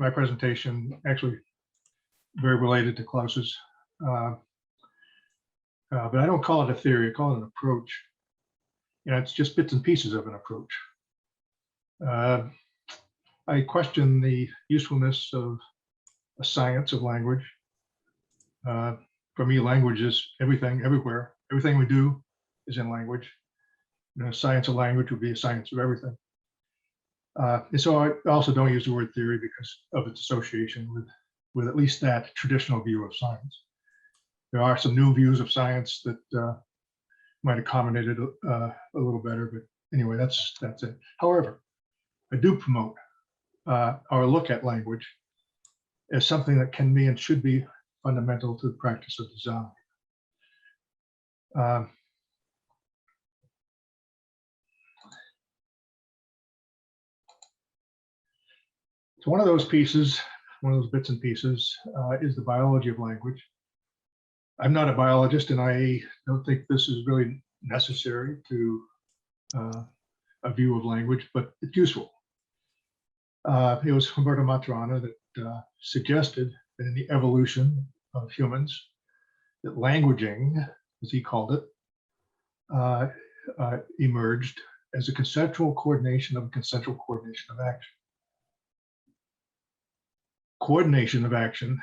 my presentation, actually very related to Klaus's, but I don't call it a theory, I call it an approach. It's just bits and pieces of an approach. I question the usefulness of a science of language. For me, language is everything, everywhere. Everything we do is in language. Science of language would be a science of everything. And so I also don't use the word theory because of its association with at least that traditional view of science. There are some new views of science that might accommodate it a little better, but anyway, that's it. However, I do promote our look at language as something that can be and should be fundamental to the practice of design. So one of those pieces, one of those bits and pieces, is the biology of language. I'm not a biologist, and I don't think this is really necessary to a view of language, but it's useful. It was Humberto Maturana that suggested that in the evolution of humans, that languaging, as he called it, emerged as a consensual coordination of action. Coordination of action,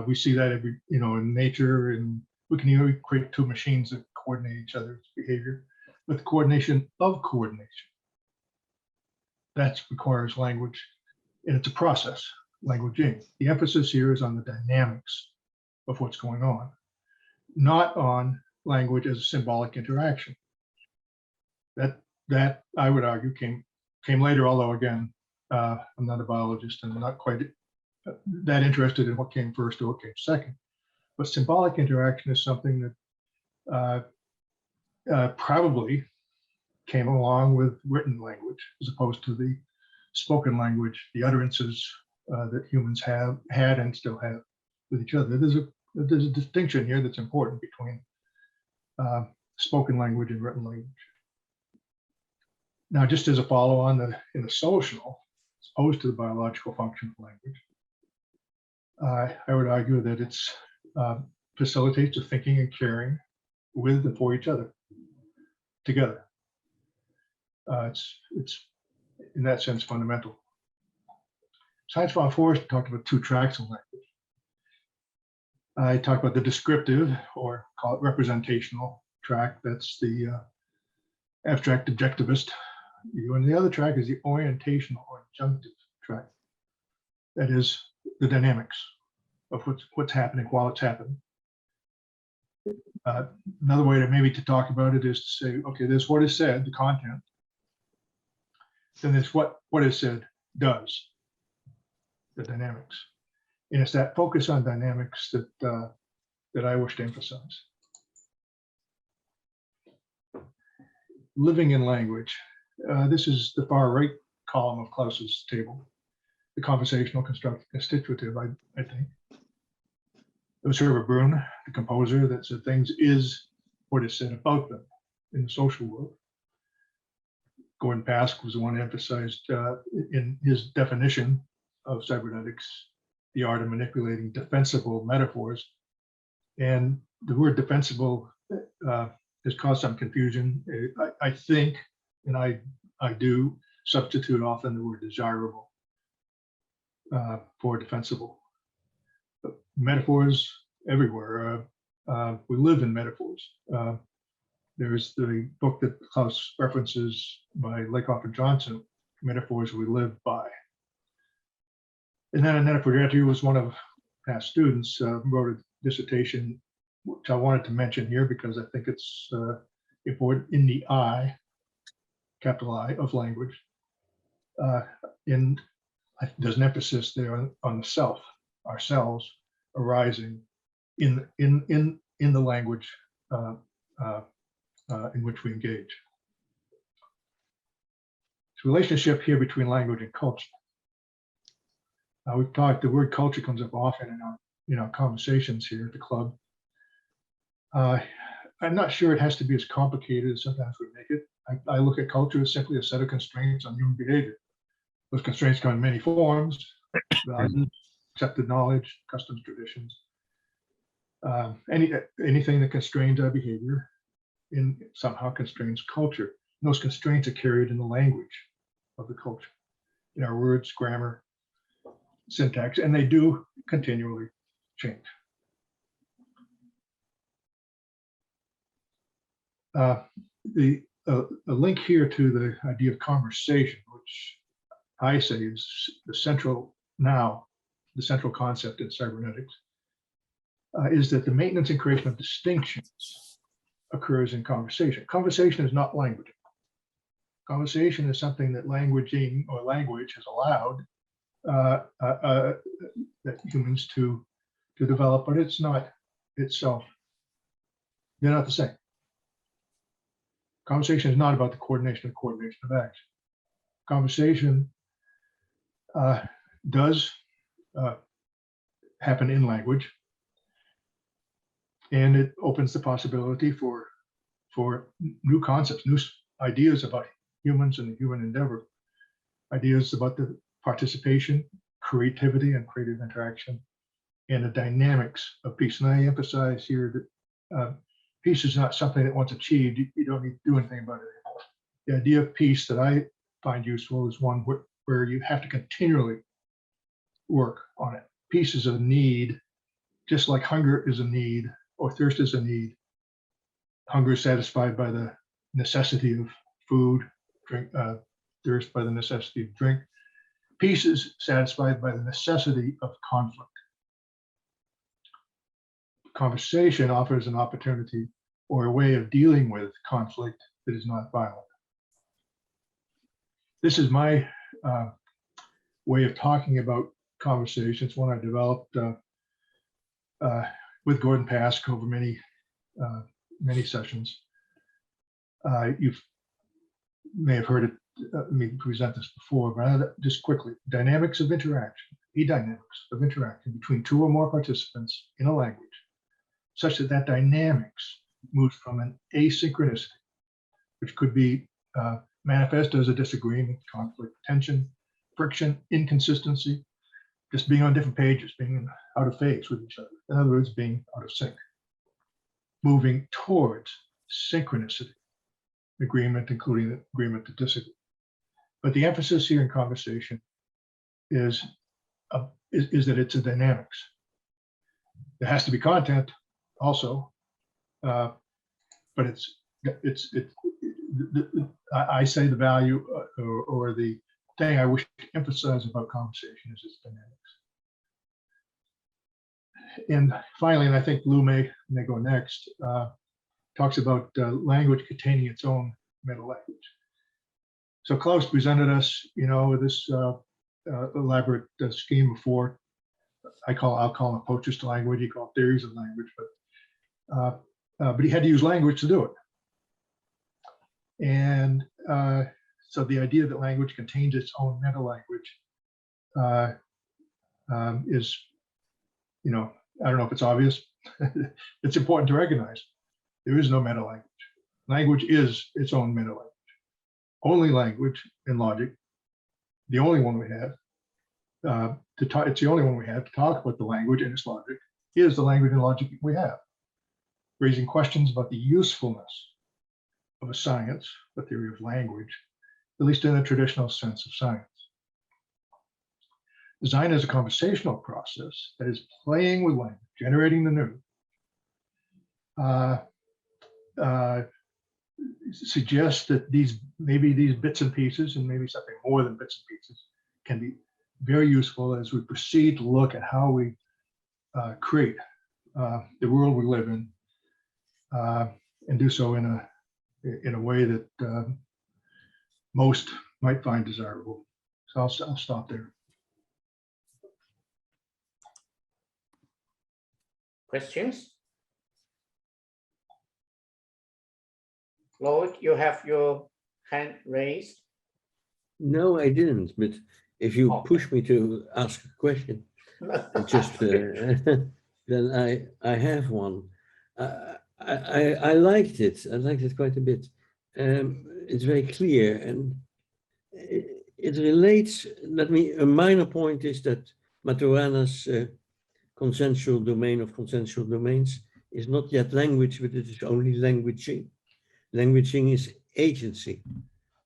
we see that every, in nature, and we can even create two machines that coordinate each other's behavior, but the coordination of coordination, that requires language, and it's a process, languaging. The emphasis here is on the dynamics of what's going on, not on language as a symbolic interaction. That I would argue came later, although again, I'm not a biologist and I'm not quite that interested in what came first or what came second. But symbolic interaction is something that probably came along with written language as opposed to the spoken language, the utterances that humans had and still have with each other. There's a distinction here that's important between spoken language and written language. Now, just as a follow-on, in the social, as opposed to the biological function of language, I would argue that it facilitates the thinking and caring with and for each other, together. It's in that sense fundamental. Science von Forst talked about two tracks of language. I talked about the descriptive, or call it representational track. That's the abstract objectivist view, and the other track is the orientational or adjunctive track. That is the dynamics of what's happening while it's happening. Another way to talk about it is to say, okay, there's what is said, the content. Then there's what is said does, the dynamics. And it's that focus on dynamics that I wish to emphasize. Living in language. This is the far right column of Klaus's table, the conversational constructive constitutive, I think. It was Herbert Brun, the composer, that said things is what is said about them in the social world. Gordon Pask was the one who emphasized in his definition of cybernetics, the art of manipulating defensible metaphors. And the word defensible has caused some confusion. I think, and I do substitute often the word desirable for defensible. But metaphors everywhere. We live in metaphors. There's the book that Klaus references by Lakoff and Johnson, Metaphors We Live By. And then Annette Forgetti was one of past students, wrote a dissertation, which I wanted to mention here because I think it's important, in the I, capital I, of language. There's an emphasis there on the self, ourselves, arising in the language in which we engage. This relationship here between language and culture. We've talked, the word culture comes up often in our conversations here at the club. I'm not sure it has to be as complicated as sometimes we make it. I look at culture as simply a set of constraints on human behavior. Those constraints come in many forms, values, accepted knowledge, customs, traditions, anything that constrains our behavior somehow constrains culture. And those constraints are carried in the language of the culture, in our words, grammar, syntax, and they do continually change. A link here to the idea of conversation, which I say is the central concept in cybernetics, is that the maintenance and creation of distinctions occurs in conversation. Conversation is not language. Conversation is something that language has allowed that humans to develop, but it's not itself. They're not the same. Conversation is not about the coordination of action. Conversation does happen in language, and it opens the possibility for new concepts, new ideas about humans and the human endeavor, ideas about the participation, creativity, and creative interaction, and the dynamics of peace. And I emphasize here that peace is not something that once achieved, you don't need to do anything about it anymore. The idea of peace that I find useful is one where you have to continually work on it. Peace is a need, just like hunger is a need or thirst is a need. Hunger is satisfied by the necessity of food, drink, thirst by the necessity of drink. Peace is satisfied by the necessity of conflict. Conversation offers an opportunity or a way of dealing with conflict that is not violent. This is my way of talking about conversation. It's one I developed with Gordon Pask over many sessions. You may have heard me present this before, but just quickly, dynamics of interaction, dynamics of interaction between two or more participants in a language, such that dynamics moves from an asynchronicity, which could be manifest as a disagreement, conflict, tension, friction, inconsistency, just being on different pages, being out of phase with each other. In other words, being out of sync. Moving towards synchronicity, agreement, including agreement to disagree. But the emphasis here in conversation is that it's a dynamics. There has to be content also, but I say the value or the thing I wish to emphasize about conversation is its dynamics. And finally, and I think Lou may go next, talks about language containing its own meta language. So Klaus presented us, with this elaborate scheme before. I'll call them approaches to language. He called theories of language, but he had to use language to do it. And so the idea that language contains its own meta language is, I don't know if it's obvious. It's important to recognize there is no meta language. Language is its own meta language. Only language and logic, the only one we have it's the only one we have to talk about the language and its logic, is the language and logic we have, raising questions about the usefulness of a science, a theory of language, at least in a traditional sense of science. Design is a conversational process that is playing with language, generating the new, suggests that these bits and pieces, and maybe something more than bits and pieces, can be very useful as we proceed to look at how we create the world we live in, and do so in a way that most might find desirable. So I'll stop there. Questions? Lloyd, you have your hand raised. No, I didn't, but if you push me to ask a question, just then I have one. I liked it. I liked it quite a bit. It's very clear, and it relates, a minor point is that Maturana's consensual domain of consensual domains is not yet language, but it is only languaging. Languaging is agency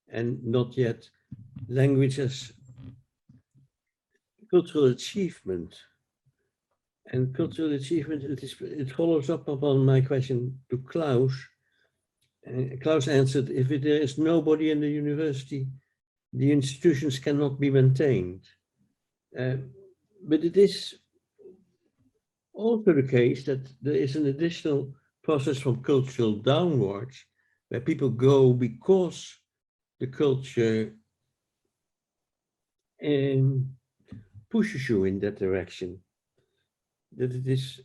and not yet language as cultural achievement. And cultural achievement, it follows up upon my question to Klaus. Klaus answered, if there is nobody in the university, the institutions cannot be maintained. But it is also the case that there is an additional process from cultural downwards, where people go because the culture pushes you in that direction. That it is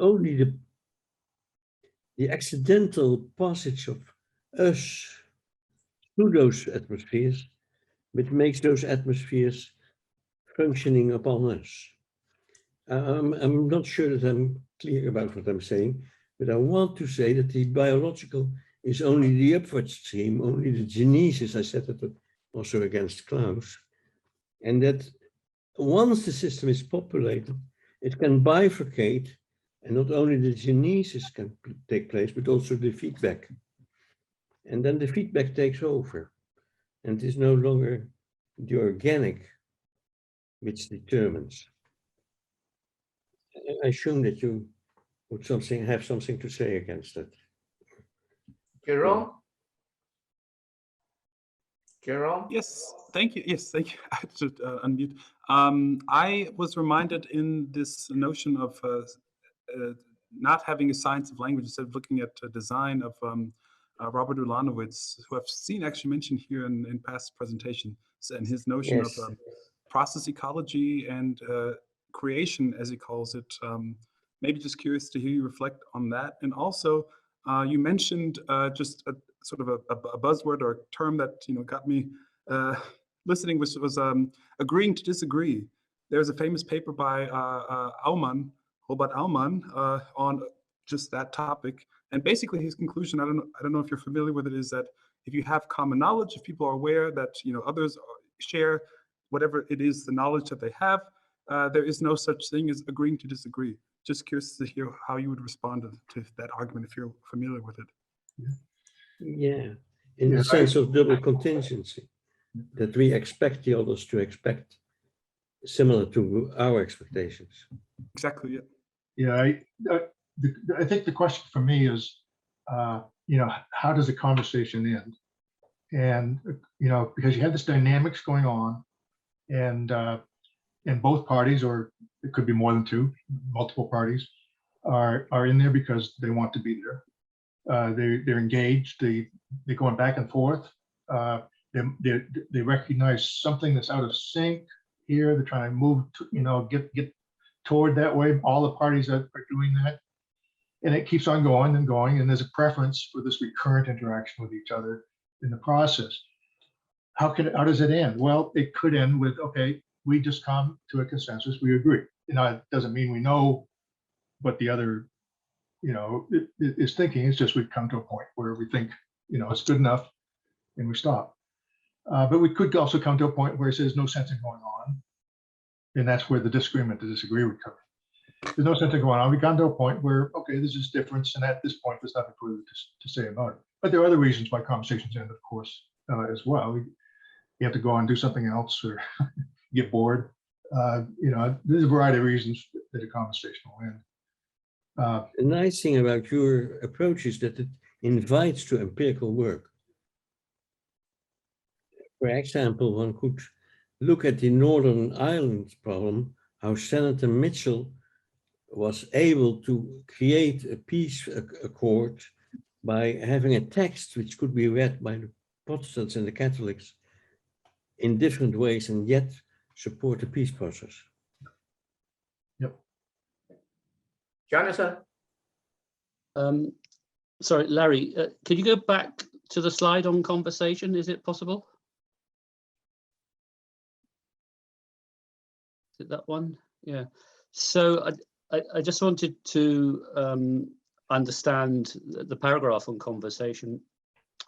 only the accidental passage of us through those atmospheres which makes those atmospheres functioning upon us. I'm not sure that I'm clear about what I'm saying, but I want to say that the biological is only the upward stream, only the genesis. I said that also against Klaus. And that once the system is populated, it can bifurcate, and not only the genesis can take place, but also the feedback. And then the feedback takes over, and it is no longer the organic which determines. I assume that you would have something to say against that. Jerome? Jerome? Yes, thank you. Yes, thank you. I should unmute. I was reminded in this notion of not having a science of language, instead of looking at design of Robert Ulanowitz, who I've seen actually mentioned here in past presentations, and his notion Yes. of process ecology and creation, as he calls it. Maybe just curious to hear you reflect on that. And also, you mentioned just a sort of a buzzword or a term that got me listening, which was agreeing to disagree. There's a famous paper by Robert Aumann, on just that topic. And basically his conclusion, I don't know if you're familiar with it, is that if you have common knowledge, if people are aware that others share whatever it is, the knowledge that they have, there is no such thing as agreeing to disagree. Just curious to hear how you would respond to that argument if you're familiar with it. Yeah, in the sense of double contingency, that we expect the others to expect similar to our expectations. Exactly, yeah. Yeah, I think the question for me is, how does a conversation end? And, because you have this dynamics going on, and both parties, or it could be more than two, multiple parties, are in there because they want to be there. They're engaged. They're going back and forth. They recognize something that's out of sync here. They're trying to move to, get toward that way. All the parties are doing that, and it keeps on going and going. And there's a preference for this recurrent interaction with each other in the process. How does it end? Well, it could end with, okay, we just come to a consensus. We agree. It doesn't mean we know what the other is thinking. It's just we've come to a point where we think it's good enough, and we stop. But we could also come to a point where it says no sense in going on, and that's where the disagreement, the disagree would come in. There's no sense in going on. We've gotten to a point where, okay, there's this difference, and at this point there's nothing further to say about it. But there are other reasons why conversations end, of course, as well. You have to go on and do something else, or get bored. There's a variety of reasons that a conversation will end. The nice thing about your approach is that it invites to empirical work. For example, one could look at the Northern Ireland problem, how Senator Mitchell was able to create a peace accord by having a text which could be read by the Protestants and the Catholics in different ways, and yet support the peace process. Yep. Jonathan? Sorry, Larry, could you go back to the slide on conversation? Is it possible? Is it that one? Yeah. So I just wanted to understand the paragraph on conversation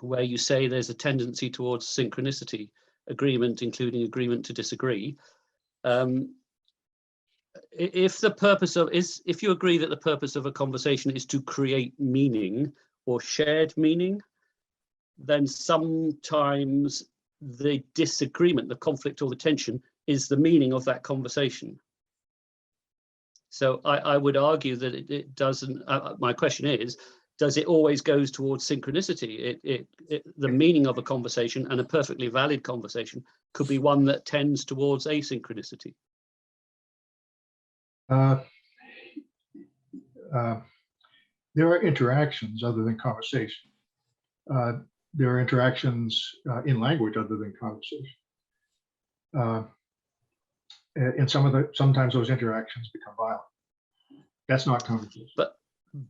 where you say there's a tendency towards synchronicity. agreement, including agreement to disagree. If the purpose of if you agree that the purpose of a conversation is to create meaning or shared meaning, then sometimes the disagreement, the conflict or the tension is the meaning of that conversation. So I would argue that it doesn't, my question is, does it always goes towards synchronicity? The meaning of a conversation, and a perfectly valid conversation, could be one that tends towards asynchronicity. There are interactions other than conversation. There are interactions in language other than conversation. And sometimes those interactions become violent. That's not conversation.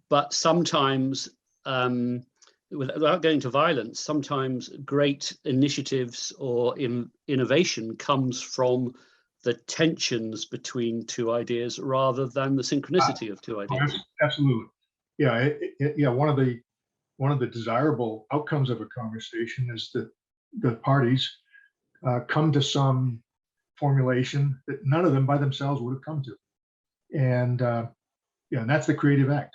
But sometimes, without going to violence, sometimes great initiatives or innovation comes from the tensions between two ideas rather than the synchronicity of two ideas. Absolutely. Yeah. Yeah. One of the desirable outcomes of a conversation is that the parties come to some formulation that none of them by themselves would have come to. And yeah, and that's the creative act.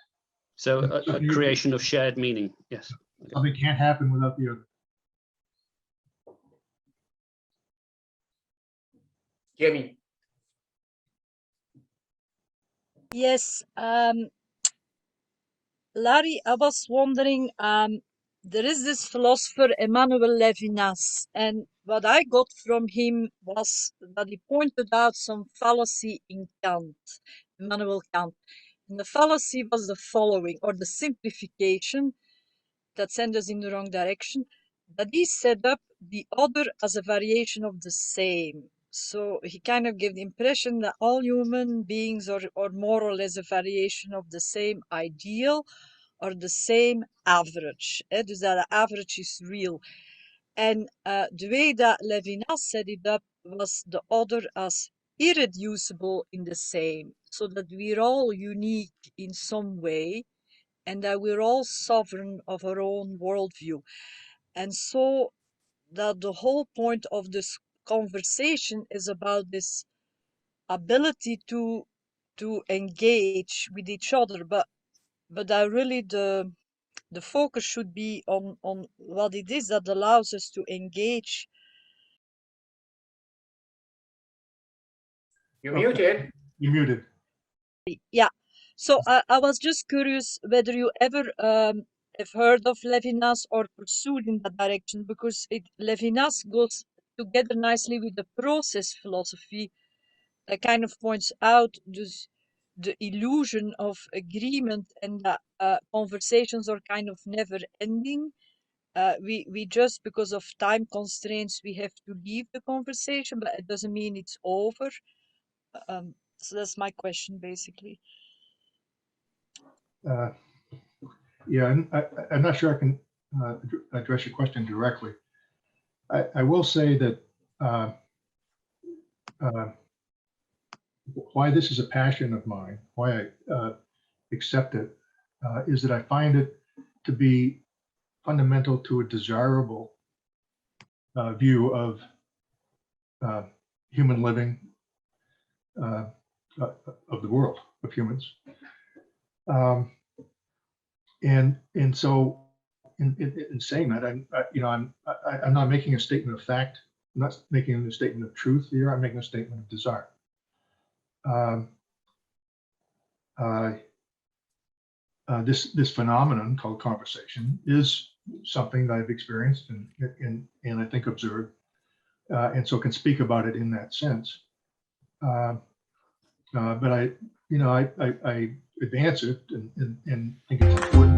So a creation of shared meaning. Yes. Okay. Something can't happen without the other. Jamie. Yes, Larry, I was wondering, there is this philosopher, Emmanuel Levinas, and what I got from him was that he pointed out some fallacy in Kant, Immanuel Kant. And the fallacy was the following, or the simplification that sent us in the wrong direction, that he set up the other as a variation of the same. So he kind of gave the impression that all human beings are more or less a variation of the same ideal or the same average. Dus that the average is real. And the way that Levinas set it up was the other as irreducible in the same, so that we're all unique in some way and that we're all sovereign of our own worldview. And so that the whole point of this conversation is about this ability to engage with each other, but that really the focus should be on what it is that allows us to engage. You muted. You muted. Yeah. So I was just curious whether you ever have heard of Levinas or pursued in that direction, because Levinas goes together nicely with the process philosophy that kind of points out this, the illusion of agreement, and that conversations are kind of never ending. We just, because of time constraints, we have to leave the conversation, but it doesn't mean it's over. So that's my question, basically. Yeah, I'm not sure I can address your question directly. I will say that why this is a passion of mine, why I accept it, is that I find it to be fundamental to a desirable view of human living, of the world, of humans. And so in saying that, I'm not making a statement of fact. I'm not making a statement of truth here. I'm making a statement of desire. This phenomenon called conversation is something that I've experienced and I think observed, and so can speak about it in that sense. But I advance it and think it's important